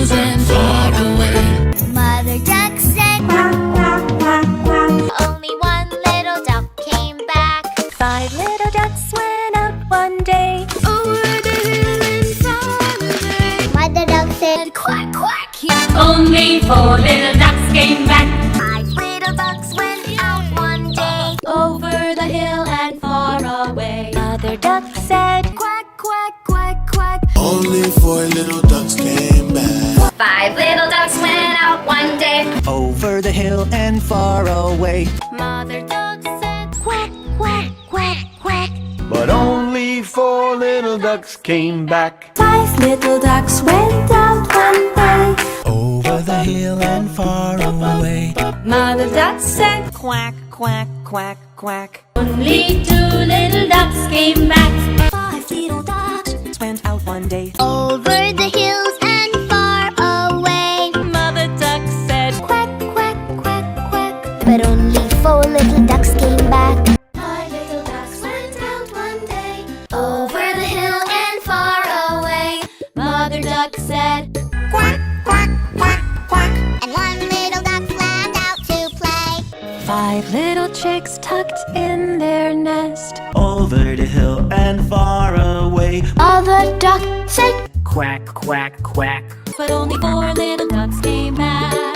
hills and far away. Mother duck said quack, quack, quack, quack. Only one little duck came back. 5 little ducks went out one day Over the hill and far away. Mother duck said quack, quack. Only 4 little ducks came back. 5 little ducks went out one day. over the hill and far away. Mother duck said Quack, quack, quack, quack. Only 4 little ducks came back. 5 little ducks went out one day. Over the hill and far away. Mother duck said quack, quack, quack, quack. But only 4 little ducks came back. 5 little ducks went out one day. Over the hill and far away. Mother duck said quack, quack, quack, quack. Only 2 little ducks came back. 5 little ducks went out one day. Over the hills and far away. Mother duck said Quack, quack, quack, quack. But only 4 little ducks came back. 5 little ducks went out one day. Over the hill and far away. Mother duck said Quack, quack, quack, quack. And 1 little duck flew out to play. 5 little chicks tucked in their nest. Over the hill and far away. Mother duck said Quack, quack, quack. But only 4 little ducks came back.